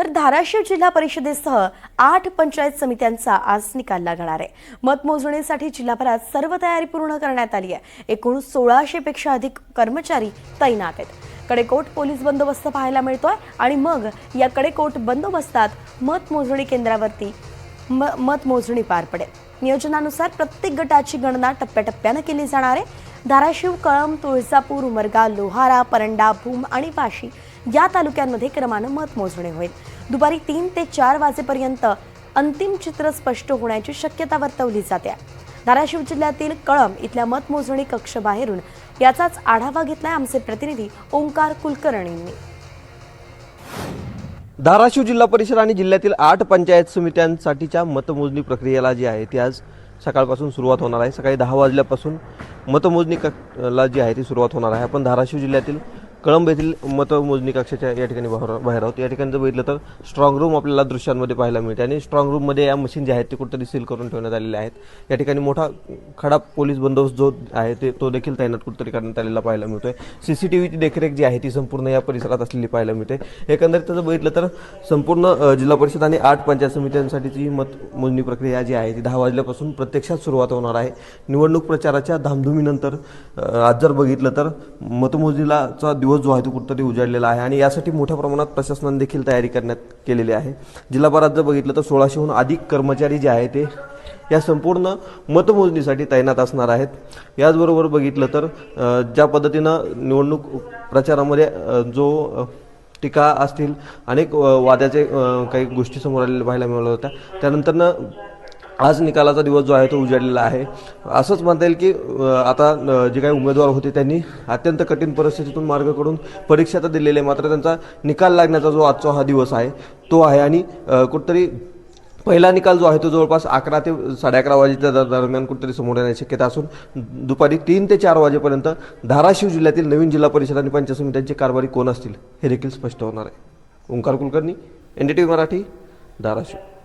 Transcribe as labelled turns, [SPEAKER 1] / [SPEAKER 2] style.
[SPEAKER 1] तर धाराशिव जिल्हा परिषदेसह 8 पंचायत समित्यांचा आज निकाल लागणार आहे। मतमोजणीसाठी जिल्हाभरात सर्व तयारी पूर्ण करण्यात आली आहे। एकूण 1600 पेक्षा अधिक कर्मचारी तैनात आहेत। कडेकोट पोलीस बंदोबस्त पाहायला मिळतोय आणि मग या कडेकोट बंदोबस्तात मतमोजणी केंद्रावरती मतमोजणी पार पडेल। नियोजनानुसार प्रत्येक गटाची गणना टप्प्याटप्प्याने केली जाणार आहे। धाराशिव, कळंब, तुळजापूर, उमरगा, लोहारा, परंडा, भूम आणि वाशी या तालुक्यांमध्ये क्रमाने मतमोजणी होईल। दुपारी 3 ते 4 वाजेपर्यंत अंतिम चित्र स्पष्ट होण्याची शक्यता वर्तवली जाते। धाराशिव जिल्ह्यातील कळंब इथल्या मतमोजणी कक्षाबाहेरून याचाच आढावा घेतलाय आमचे प्रतिनिधी ओंकार कुलकर्णींनी।
[SPEAKER 2] धाराशिव जिल्हा परिषद आणि जिल्ह्यातील 8 पंचायत समित्यांसाठीच्या मतमोजणी प्रक्रियेला जी आहे ती आज सकाळपासून सुरुवात होणार आहे। सकाळी 10 वाजल्यापासून मतमोजणी ला जी आहे ती सुरुवात होणार आहे। आपण धाराशिव जिल्ह्यातील कळंब येथील मतमोजणी कक्षाच्या या ठिकाणी बाहेर आहोत। या ठिकाणी जर बघितलं तर स्ट्रॉंग रूम आपल्याला दृश्यांमध्ये पाहायला मिळते आणि स्ट्रॉंग रूममध्ये या मशीन जे आहेत ते कुठेतरी सील करून ठेवण्यात आलेले आहेत। या ठिकाणी मोठा खडा पोलीस बंदोबस्त जो आहे तो देखील तैनात कुठेतरी करण्यात आलेला पाहायला मिळतोय। सीसीटीव्हीची देखरेख जी आहे ती संपूर्ण या परिसरात असलेली पाहायला मिळते। एकंदरीत जर बघितलं तर संपूर्ण जिल्हा परिषद आणि 8 पंचायत समित्यांसाठीची मतमोजणी प्रक्रिया जी आहे ती 10 वाजल्यापासून प्रत्यक्षात सुरुवात होणार आहे। निवडणूक प्रचाराच्या धामधुमीनंतर आज जर बघितलं तर मतमोजणीला दिवस जो आहे तो कुठेतरी उजाडलेला आहे आणि यासाठी मोठ्या प्रमाणात प्रशासनाने देखील तयारी करण्यात केलेली आहे। जिल्हाभरात जर बघितलं तर 1600हून अधिक कर्मचारी जे आहे ते या संपूर्ण मतमोजणीसाठी तैनात असणार आहेत। याचबरोबर बघितलं तर ज्या पद्धतीनं निवडणूक प्रचारामध्ये जो टीका असतील अनेक वादाचे काही गोष्टी समोर आलेल्या पाहायला मिळाल्या होत्या, त्यानंतरनं आज निकालाचा दिवस जो आहे तो उजाडलेला आहे। असंच म्हणता येईल की आता जे काही उमेदवार होते त्यांनी अत्यंत कठीण परिस्थितीतून मार्ग काढून परीक्षा तर दिलेली आहे, मात्र त्यांचा निकाल लागण्याचा जो आजचा हा दिवस आहे तो आहे आणि कुठेतरी पहिला निकाल जो आहे तो जवळपास 11 ते 11:30 वाजेच्या दरम्यान कुठेतरी समोर येण्याची शक्यता असून दुपारी 3 ते 4 वाजेपर्यंत धाराशिव जिल्ह्यातील नवीन जिल्हा परिषद आणि पंचायत समित्यांचे कारभारी कोण असतील हे देखील स्पष्ट होणार आहे। ओंकार कुलकर्णी, NDTV मराठी, धाराशिव।